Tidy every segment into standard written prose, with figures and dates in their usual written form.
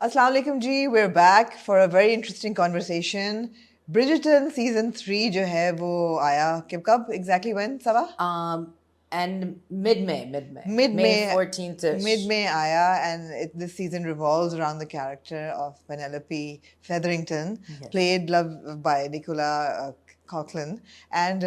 Assalamu alaikum ji, we're back for a very interesting conversation. Bridgerton season 3 जो है वो आया कब exactly when Saba? And mid-May. Mid-May. May 14th-ish. Mid-May आया, and this season revolves around the character of Penelope Featherington, played by Nicola Coughlan, and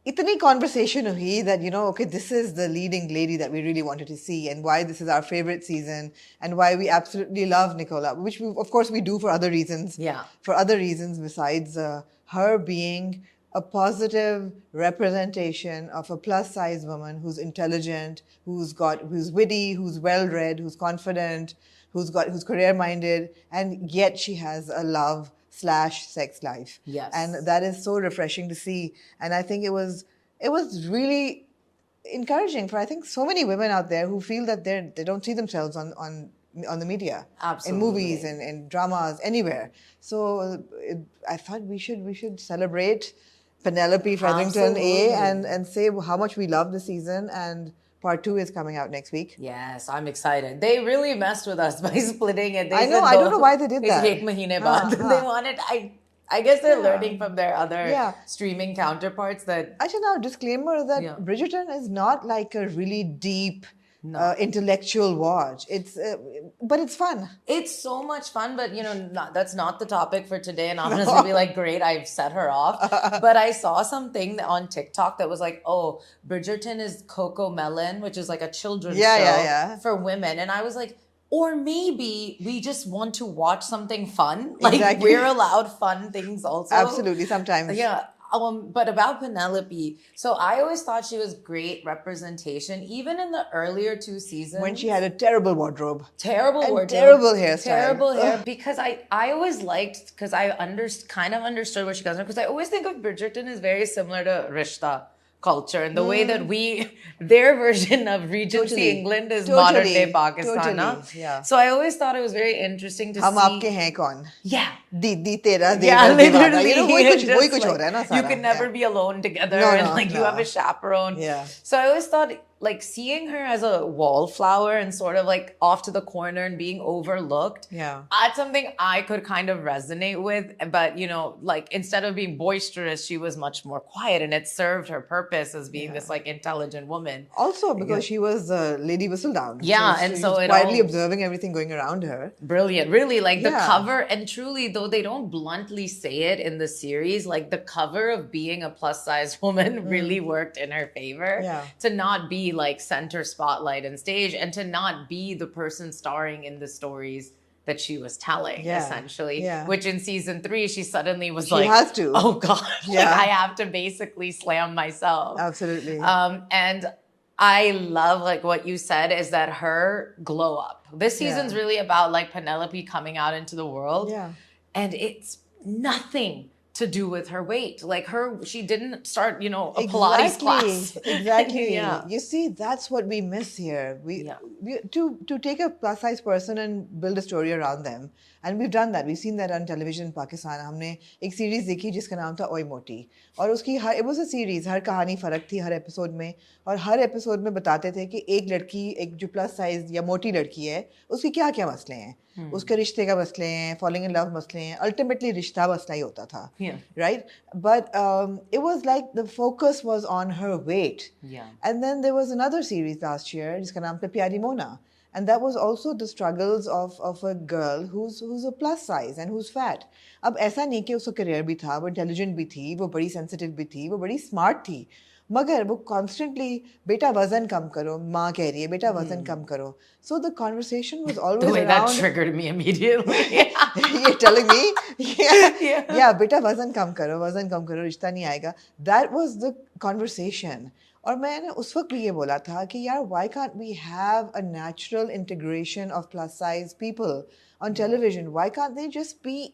itni conversation huई that, okay, this is the leading lady that we really wanted to see, and why this is our favorite season, and why we absolutely love Nicola, which of course we do for other reasons. Yeah. For other reasons besides her being a positive representation of a plus-size woman who's intelligent, who's witty, who's well-read, who's confident, who's career-minded, and yet she has a love/sex life. Yes. And that is so refreshing to see. And I think it was really encouraging for, I think, so many women out there who feel that they don't see themselves on the media. Absolutely. In movies and in dramas, anywhere. So I thought we should celebrate Penelope Featherington and say how much we love the season, and part 2 is coming out next week. Yes, I'm excited. They really messed with us by splitting it. I know, I don't know why they did that. Ek mahine baad. They wanted, I guess they're learning from their other streaming counterparts that... Actually, now, disclaimer that Bridgerton is not like a really deep intellectual watch. But it's fun. It's so much fun, but that's not the topic for today. And Aamna's gonna be like, great, I've set her off. But I saw something on TikTok that was like, oh, Bridgerton is Coco Melon, which is like a children's show for women. And I was like, or maybe we just want to watch something fun. Like we're allowed fun things also. Absolutely, sometimes. Yeah. But about Penelope, so I always thought she was great representation, even in the earlier 2 seasons. When she had a terrible wardrobe. Terrible wardrobe. Terrible hairstyle. Terrible hair. Because I always liked, because I kind of understood where she comes from, because I always think of Bridgerton as very similar to Rishta culture, and the way that their version of Regency England is modern day Pakistan. Yeah. So I always thought it was very interesting to see. Hum aapke hain kaun? Yeah. Didi tera, yeah, literally. Wohi kuch ho raha hai na you can never be alone together, and you have a chaperone. Yeah. So I always thought, like, seeing her as a wallflower and sort of like off to the corner and being overlooked, that's something I could kind of resonate with. But, like, instead of being boisterous, she was much more quiet, and it served her purpose as being this like intelligent woman. Also because she was Lady Whistledown. Yeah, and so it quietly observing everything going around her. Brilliant. Really, like the cover, and truly, though they don't bluntly say it in the series, like the cover of being a plus-size woman really worked in her favor. Yeah. To not be like center spotlight and stage, and to not be the person starring in the stories that she was telling, essentially. Which in season 3, she suddenly was like, has to. Oh gosh, like I have to basically slam myself. Absolutely. And I love, like, what you said is that her glow up. This season's really about like Penelope coming out into the world. Yeah. And it's nothing to do with her weight. Like she didn't start, a Pilates class. Exactly. You see, that's what we miss here. To take a plus size person and build a story around them. And we've done that. We've seen that on television in Pakistan. हमने एक series देखी जिसका नाम था ओए मोटी, और उसकी it was a series, हर कहानी फर्क थी हर एपिसोड में, और हर एपिसोड में बताते थे कि एक जो प्लस साइज या मोटी लड़की है उसकी क्या क्या मसले हैं, उसके रिश्ते का मसले हैं, फॉलिंग इन लव मसले हैं, अल्टीमेटली रिश्ता मसला ही होता था, right? But it was like the focus was on her weight. And then there was another series last year जिसका नाम था प्यारी Mona. And that was also the struggles of a girl who's a plus size and who's fat. अब ऐसा नहीं कि उसका career भी था, वो intelligent भी थी, वो बड़ी sensitive भी थी, वो बड़ी smart थी, मगर वो constantly बेटा वजन कम करो, माँ कह रही है बेटा वजन कम करो. So the conversation was always the way around, that triggered me immediately. You're telling me? Yeah, बेटा वजन कम करो, रिश्ता नहीं आएगा. That was the conversation. और मैंने उस वक्त भी ये बोला था कि यार, why can't we have a natural integration of plus size people on television? Why can't they just be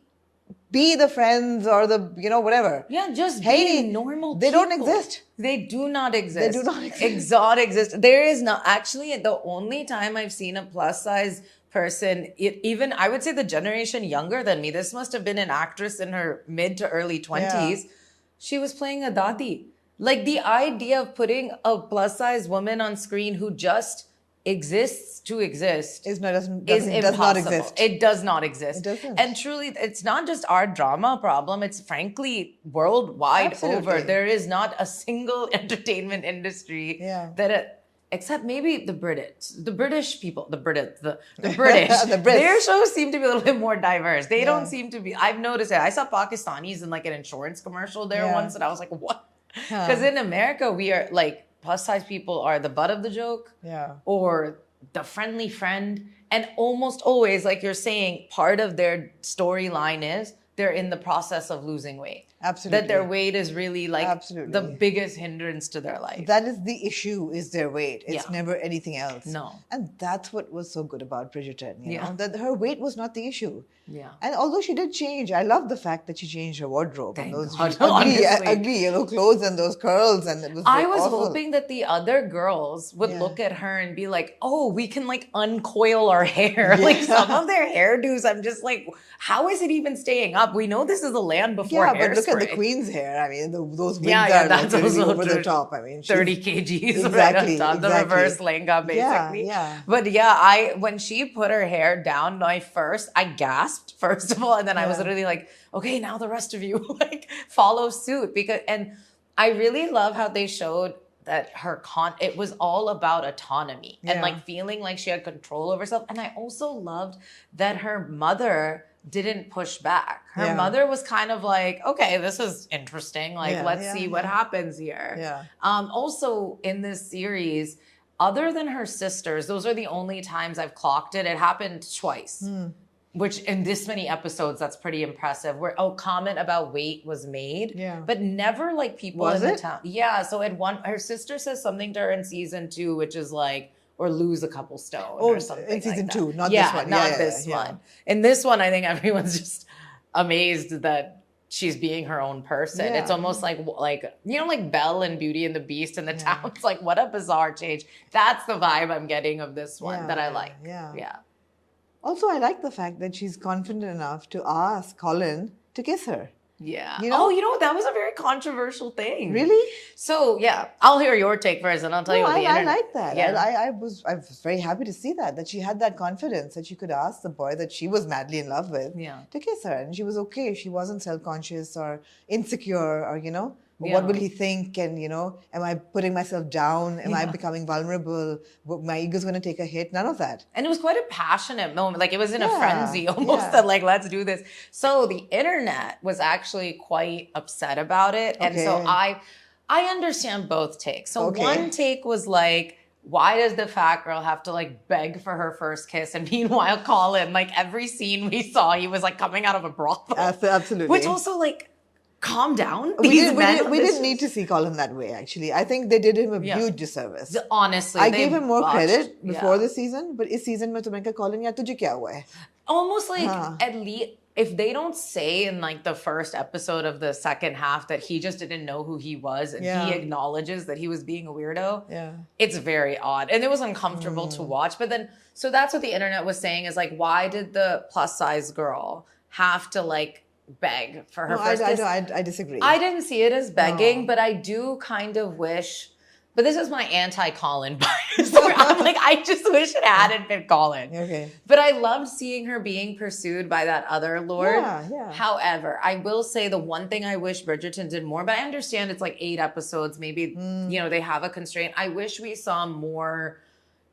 the friends or the, whatever? Yeah, just be normal They people. don't exist. They do not exist. They do not exist. Exotic exist. There is not, actually, the only time I've seen a plus size person, even I would say the generation younger than me, this must have been an actress in her mid to early 20s. She was playing a dadi. Like the idea of putting a plus size woman on screen who just exists to exist It's not, doesn't, is doesn't, does not impossible. exist. It does not exist. It doesn't. And truly, it's not just our drama problem. It's frankly worldwide over. There is not a single entertainment industry except maybe the British people, the British. Their shows seem to be a little bit more diverse. They don't seem to be. I've noticed it. I saw Pakistanis in like an insurance commercial there once, and I was like, what? Because in America, we are like, plus size people are the butt of the joke, or the friendly friend, and almost always, like you're saying, part of their storyline is they're in the process of losing weight. Absolutely. That their weight is really like the biggest hindrance to their life. That is the issue, is their weight. It's never anything else. No. And that's what was so good about Bridgerton, you know, that her weight was not the issue. Yeah. And although she did change, I love the fact that she changed her wardrobe. Thank and those God, ugly yellow clothes and those curls. And it was I was awful. hoping that the other girls would look at her and be like, oh, we can like uncoil our hair. Like some of their hairdos, I'm just like, how is it even staying up? We know this is the land before hairspray. But look at the queen's hair. I mean, those wigs are that's like also over the top. I mean, 30 kgs exactly, right on top, the reverse lehenga, basically. But when she put her hair down, I gasped, first of all, and then I was literally like, okay, now the rest of you like follow suit. And I really love how they showed that it was all about autonomy and like feeling like she had control over herself. And I also loved that her mother didn't push back. Her mother was kind of like, okay, this is interesting. Like, let's see what happens here. Yeah. Also in this series, other than her sisters, those are the only times I've clocked it. It happened twice. Which in this many episodes, that's pretty impressive. Where comment about weight was made, but never like people in the town. Yeah, so her sister says something to her in season 2, which is like, or lose a couple stone or something. In season like 2, not this one. Not this one. In this one, I think everyone's just amazed that she's being her own person. It's almost like you know, like Belle and Beauty and the Beast in the town. It's like, what a bizarre change. That's the vibe I'm getting of this one that I like. Yeah. Also, I like the fact that she's confident enough to ask Colin to kiss her. Yeah. You know, that was a very controversial thing. Really? So, I'll hear your take first and I'll tell you what the internet... I like that. Yeah. I was very happy to see that she had that confidence that she could ask the boy that she was madly in love with to kiss her. And she was okay. She wasn't self-conscious or insecure or, you know, what will he think? And, you know, am I putting myself down? Am I becoming vulnerable? My ego's going to take a hit? None of that. And it was quite a passionate moment. Like, it was in a frenzy almost that, like, let's do this. So the internet was actually quite upset about it. And so I understand both takes. So one take was like, why does the fat girl have to like beg for her first kiss? And meanwhile, Colin, like every scene we saw, he was like coming out of a brothel. Absolutely. Which also like, calm down. We didn't need to see Colin that way, actually. I think they did him a huge disservice. Honestly, I gave him more credit before the season, but इस season में तो मैंने कहा Colin यार तुझे क्या हुआ है? Almost like at least if they don't say in like the first episode of the second half that he just didn't know who he was and he acknowledges that he was being a weirdo, it's very odd. And it was uncomfortable to watch. But then, so that's what the internet was saying is like, why did the plus size girl have to like beg for her first kiss? I disagree. I didn't see it as begging, but I do kind of wish, but this is my anti-Colin bias. I'm like, I just wish it hadn't been Colin. Okay. But I loved seeing her being pursued by that other lord. Yeah. However, I will say the one thing I wish Bridgerton did more, but I understand it's like 8 episodes, maybe, you know, they have a constraint. I wish we saw more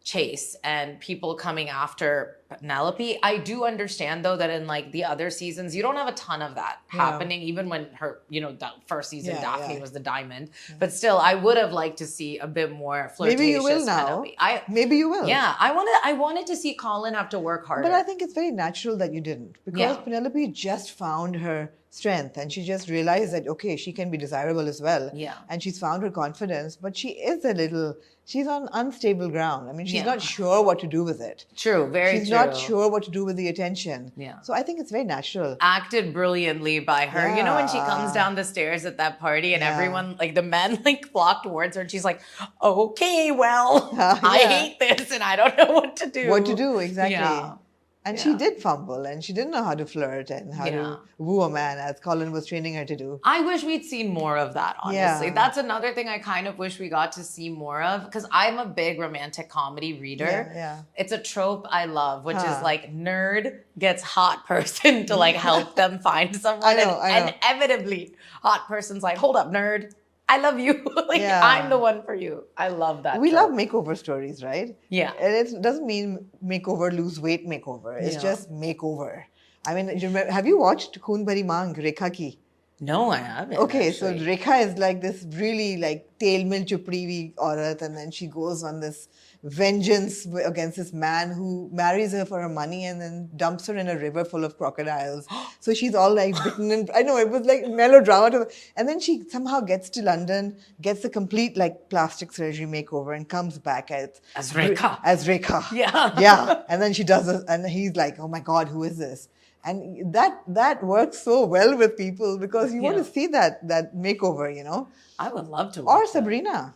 chase and people coming after Penelope. I do understand though that in like the other seasons, you don't have a ton of that happening, even when her, you know, the first season Daphne was the diamond. But still, I would have liked to see a bit more flirtatious. Maybe you will now. Maybe you will. Yeah, I wanted to see Colin have to work harder. But I think it's very natural that you didn't, because Penelope just found her strength and she just realized that, okay, she can be desirable as well. Yeah. And she's found her confidence, but she's on unstable ground. I mean, she's not sure what to do with it. True, very true. She's not sure what to do with the attention. Yeah. So I think it's very natural. Acted brilliantly by her. Yeah. You know, when she comes down the stairs at that party and everyone, like the men like flock towards her and she's like, okay, well, I hate this and I don't know what to do. What to do, exactly. Yeah. And she did fumble, and she didn't know how to flirt and how to woo a man, as Colin was training her to do. I wish we'd seen more of that, honestly. Yeah. That's another thing I kind of wish we got to see more of, because I'm a big romantic comedy reader. Yeah. It's a trope I love, which is like nerd gets hot person to like help them find someone. I know. And inevitably, hot person's like, hold up, nerd. I love you. Like, I'm the one for you. I love that. We love makeover stories, right? Yeah. And it doesn't mean makeover, lose weight makeover. It's just makeover. I mean, have you watched Khoon Bhari Maang, Rekha ki? No, I haven't. Okay, actually. so Rekha is like this really like tail mill chupri huई aurat, and then she goes on this vengeance against this man who marries her for her money and then dumps her in a river full of crocodiles. So she's all like bitten, and I know it was like melodrama. And then she somehow gets to London, gets a complete like plastic surgery makeover, and comes back as Rekha. As Rekha. Yeah. Yeah. And then she does it, and he's like, oh my God, who is this? And that works so well with people because you want to see that makeover, you know. I would love to watch Or Sabrina.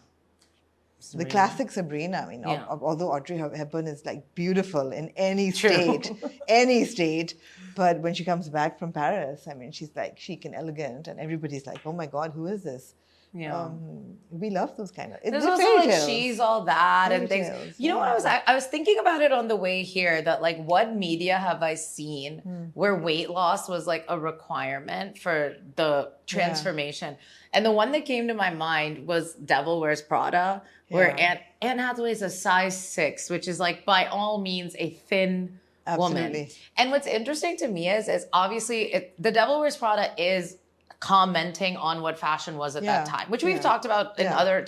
The classic Sabrina. I mean, although Audrey Hepburn is like beautiful in any state, but when she comes back from Paris, I mean, she's like chic and elegant, and everybody's like, oh my God, who is this? Yeah. We love those kind of. There's also like She's All That and things. You know what I was thinking about it on the way here, that like what media have I seen where weight loss was like a requirement for the transformation? And the one that came to my mind was Devil Wears Prada, where Anne Hathaway is a size 6, which is like by all means a thin woman. And what's interesting to me is obviously The Devil Wears Prada is commenting on what fashion was at that time, which we've talked about in other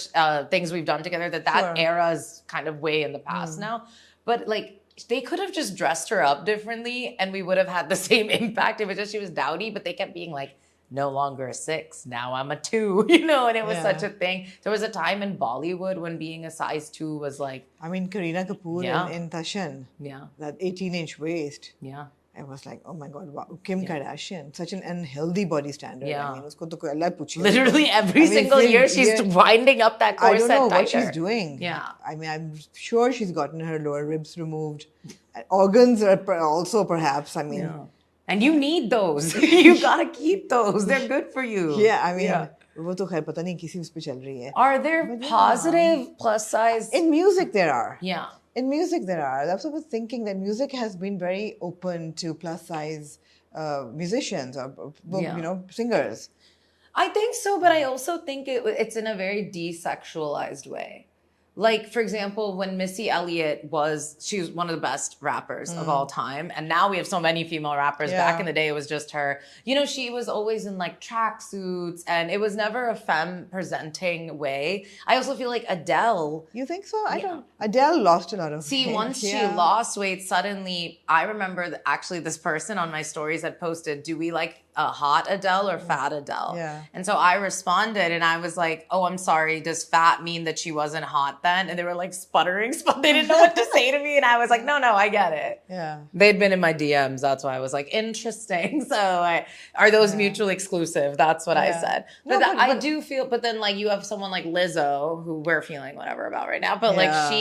things we've done together, that era is kind of way in the past now. But like, they could have just dressed her up differently and we would have had the same impact. It was just she was dowdy, but they kept being like, no longer a 6, now I'm a 2, you know, and it was such a thing. There was a time in Bollywood when being a size 2 was like... I mean, Kareena Kapoor in Tashan, that 18-inch waist. Yeah. I was like, oh my God, wow. Kim Kardashian, such an unhealthy body standard. I mean, usko to koi Allah puche. Literally every single year she's winding up that corset. I don't know what tighter. she's doing. Yeah. I mean, I'm sure she's gotten her lower ribs removed. Organs are also perhaps, I mean. And you need those. You gotta keep those. They're good for you. Yeah, I mean, वो तो खैर पता नहीं किसी उस पे चल रही है. Are there positive plus size? In music there are. Yeah. In music there are. I was thinking that music has been very open to plus size musicians or you know, singers. I think so, but I also think it's in a very desexualized way. Like, for example, when Missy Elliott she was one of the best rappers of all time. And now we have so many female rappers. Back in the day, it was just her. You know, she was always in like tracksuits and it was never a femme presenting way. I also feel like Adele. You think so? I don't. Adele lost a lot of weight. See, once she lost weight, suddenly, I remember that actually this person on my stories had posted, do we like a hot Adele or fat Adele? Yeah. And so I responded and I was like, oh, I'm sorry. Does fat mean that she wasn't hot then? And they were like sputtering. They didn't know what to say to me. And I was like, no, I get it. Yeah. They'd been in my DMs. That's why I was like, interesting. So are those mutually exclusive? That's what I said. But, but I do feel, but then like you have someone like Lizzo, who we're feeling whatever about right now. But like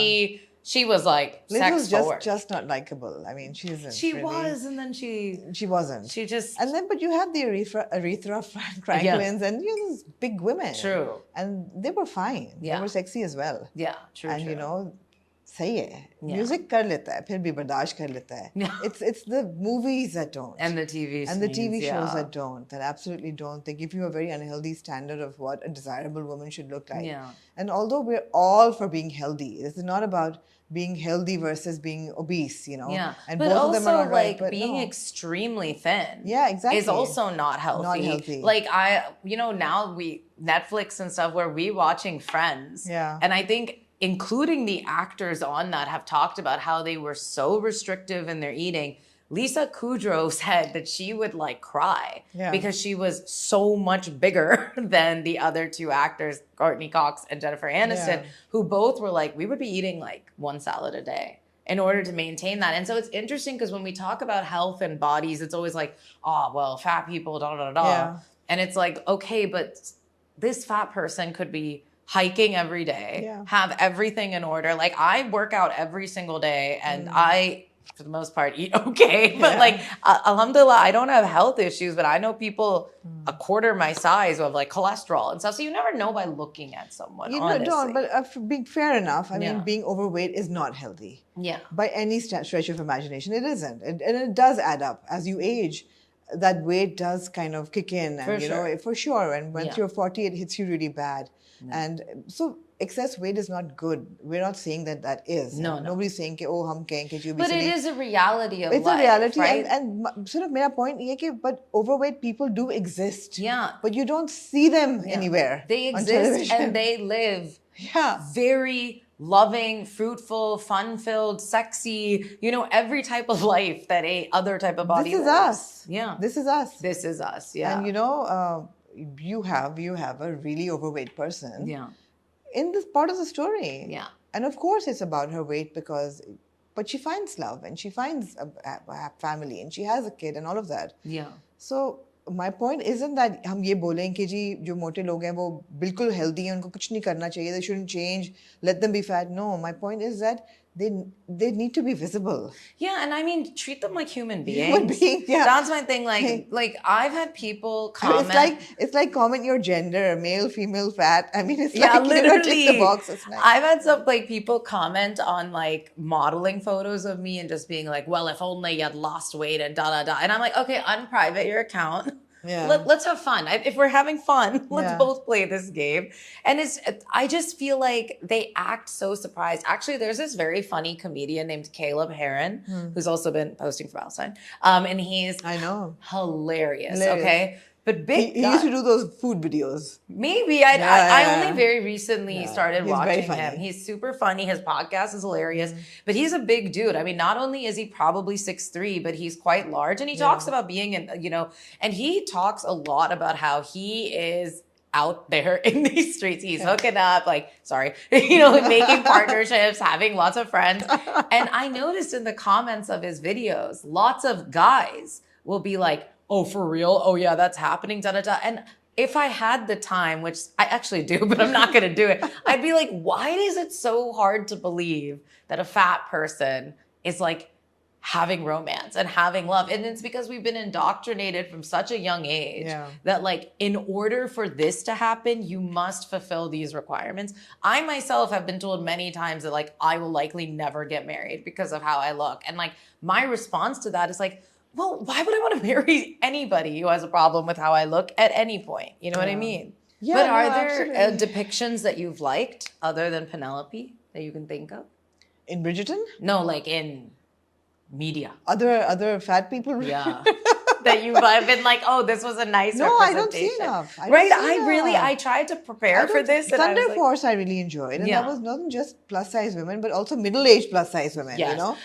she was like Lizzo's sex forward. just not likable. I mean, she isn't. She really. was, and then she wasn't. She just but you had the Aretha Franklins and those big women. True. And they were fine. They were sexy as well. Yeah, true. And you know, सही है. Music कर लेता है, फिर भी बर्दाश्त कर लेता है. It's the movies that don't. And the TV shows that don't. That absolutely don't. They give you a very unhealthy standard of what a desirable woman should look like. Yeah. And although we're all for being healthy, this is not about being healthy versus being obese, you know. Yeah. And but both also of them are not right, but being extremely thin. Yeah, exactly. Is also not healthy. Not healthy. Like now Netflix and stuff where we watching Friends. Yeah. And I think including the actors on that have talked about how they were so restrictive in their eating. Lisa Kudrow said that she would like cry because she was so much bigger than the other two actors, Courtney Cox and Jennifer Aniston, who both were like, we would be eating like one salad a day in order to maintain that. And so it's interesting because when we talk about health and bodies, it's always like, oh, well, fat people, Yeah. And it's like, okay, but this fat person could be hiking every day, have everything in order. Like I work out every single day and for the most part, eat okay. But like, alhamdulillah, I don't have health issues, but I know people a quarter my size who have like cholesterol and stuff. So you never know by looking at someone, honestly. Don't, but being fair enough, I mean, being overweight is not healthy. Yeah. By any stretch of imagination, it isn't. And it does add up. As you age, that weight does kind of kick in. And, for sure. And once you're 40, it hits you really bad. And so excess weight is not good. We're not saying that is. No. Nobody's saying, oh, hum kahin ke But it is a reality of life. It's life, a reality. right? And sort of my point is that, but overweight people do exist. Yeah. But you don't see them anywhere. They exist and they live very loving, fruitful, fun-filled, sexy, every type of life that a other type of body lives. This is us. Yeah. This is us. This is us, yeah. And you have a really overweight person in this part of the story. Yeah. And of course it's about her weight but she finds love and she finds a family and she has a kid and all of that. Yeah. So my point isn't that हम ये बोलें कि जी जो मोटे लोग हैं वो बिल्कुल healthy हैं उनको कुछ नहीं करना चाहिए, they shouldn't change, let them be fat. No, my point is that they need to be visible. Yeah, and I mean, treat them like human beings. Human beings, yeah. That's my thing. Like I've had people comment. It's like comment your gender, male, female, fat. I mean, it's literally. Tick the box. It's nice. I've had some people comment on like modeling photos of me and just being like, well, if only you had lost weight and da da da. And I'm like, okay, unprivate your account. Yeah. Let's have fun. If we're having fun, let's both play this game. And I just feel like they act so surprised. Actually, there's this very funny comedian named Caleb Heron, who's also been posting for Palestine. And he's hilarious. Okay. But he used to do those food videos. Maybe. I only very recently started watching him. He's super funny. His podcast is hilarious. But he's a big dude. I mean, not only is he probably 6'3", but he's quite large. And he talks about being and he talks a lot about how he is out there in these streets. He's hooking up, making partnerships, having lots of friends. And I noticed in the comments of his videos, lots of guys will be like, oh, for real? Oh, yeah, that's happening, da-da-da. And if I had the time, which I actually do, but I'm not going to do it, I'd be like, why is it so hard to believe that a fat person is like having romance and having love? And it's because we've been indoctrinated from such a young age that like, in order for this to happen, you must fulfill these requirements. I myself have been told many times that like, I will likely never get married because of how I look. And like, my response to that is like, well, why would I want to marry anybody who has a problem with how I look at any point? You know what I mean? Yeah, but are there depictions that you've liked other than Penelope that you can think of? In Bridgerton? No, like in media. Other fat people? Yeah. That you've been like, oh, this was a nice representation. I don't see enough. I tried to prepare for this. Thunder Force I really enjoyed. And that was not just plus size women, but also middle-aged plus size women,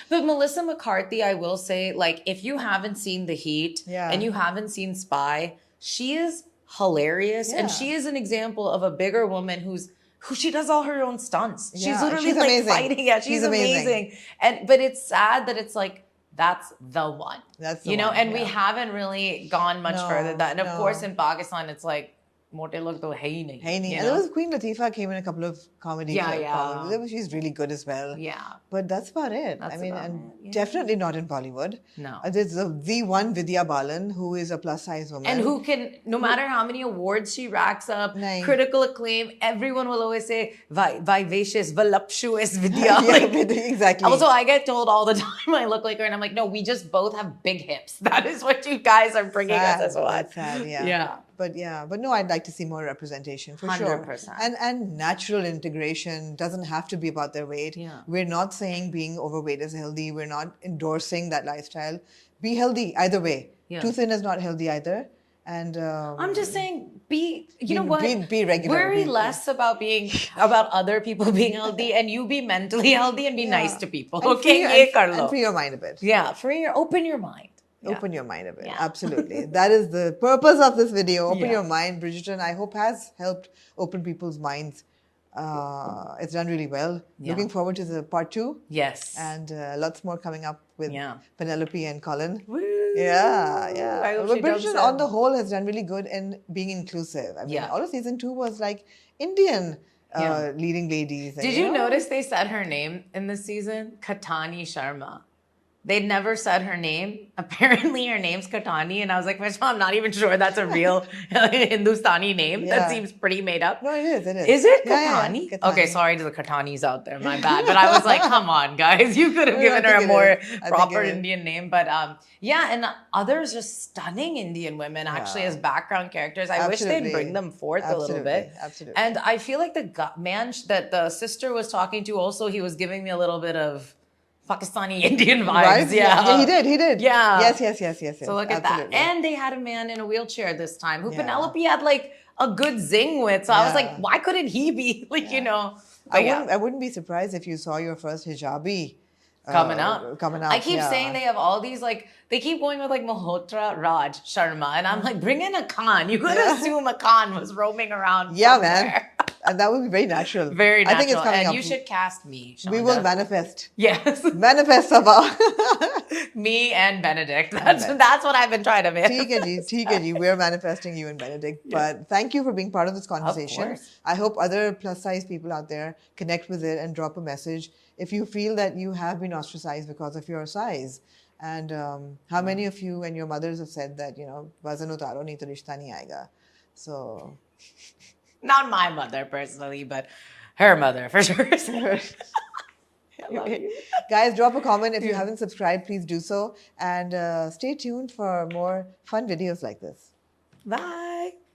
But Melissa McCarthy, I will say, like, if you haven't seen The Heat and you haven't seen Spy, she is hilarious. And she is an example of a bigger woman who she does all her own stunts. She's literally like amazing. fighting. Yeah, she's amazing. But it's sad that it's like, that's the one. That's the one. And we haven't really gone much further than that. And of course, in Pakistan, it's like, mote log to hai nahi. And there was Queen Latifah came in a couple of comedy. She's really good as well. Yeah. But that's about it. Definitely not in Bollywood. No. There's the one Vidya Balan who is a plus size woman. And who can, no matter how many awards she racks up, critical acclaim, everyone will always say, vivacious, voluptuous Vidya. Exactly. Also, I get told all the time I look like her, and I'm like, no, we just both have big hips. That is what you guys are bringing us as well. That's sad, But no, I'd like to see more representation for 100%. sure. And natural integration doesn't have to be about their weight. Yeah. We're not saying being overweight is healthy. We're not endorsing that lifestyle. Be healthy either way. Yeah. Too thin is not healthy either. And I'm just saying, be regular. Worry less about other people being healthy, and you be mentally healthy and be nice to people. And free your mind a bit. Yeah, open your mind. Yeah. Open your mind a bit. Yeah. Absolutely. That is the purpose of this video. Open your mind. Bridgerton, I hope, has helped open people's minds. It's done really well. Yeah. Looking forward to the part 2. Yes. And lots more coming up with Penelope and Colin. Woo. Yeah. I hope but Bridgerton on the whole has done really good in being inclusive. I mean, all of season 2 was like Indian leading ladies. Did you notice they said her name in this season? Katani Sharma. They never said her name. Apparently, her name's Katani, and I was like, first of all, I'm not even sure that's a real Hindustani name. Yeah. That seems pretty made up. No, it is. It is. Is it Yeah, Katani? yeah, Katani. Okay, sorry to the Katanis out there. My bad. But I was like, come on, guys. You could have given her a more proper Indian name. But yeah, and others just stunning Indian women actually as background characters. I wish they'd bring them forth a little bit. Absolutely. And I feel like the man that the sister was talking to also, he was giving me a little bit of Pakistani Indian vibes. Right? Yeah. He did. Yeah. Yes. So look at that. And they had a man in a wheelchair this time who Penelope had like a good zing with. So I was like, why couldn't he be like, you know? I wouldn't be surprised if you saw your first hijabi coming up. I keep saying they have all these like, they keep going with like Malhotra Raj Sharma. And I'm like, bring in a Khan. You could assume a Khan was roaming around. Yeah, man. And that would be very natural. Very natural. I think it's coming and up. You should cast me, Shonda. We will manifest. Yes. Manifest Sabha. Me and Benedict. That's what I've been trying to make. ठीक है जी. We're manifesting you and Benedict. But thank you for being part of this conversation. Of course. I hope other plus size people out there connect with it and drop a message if you feel that you have been ostracized because of your size. And how many of you and your mothers have said that, you know, वजन उतारो नहीं तो रिश्ता नहीं आएगा. So... Not my mother personally, but her mother for sure. Guys, drop a comment. If you haven't subscribed, please do so. And stay tuned for more fun videos like this. Bye.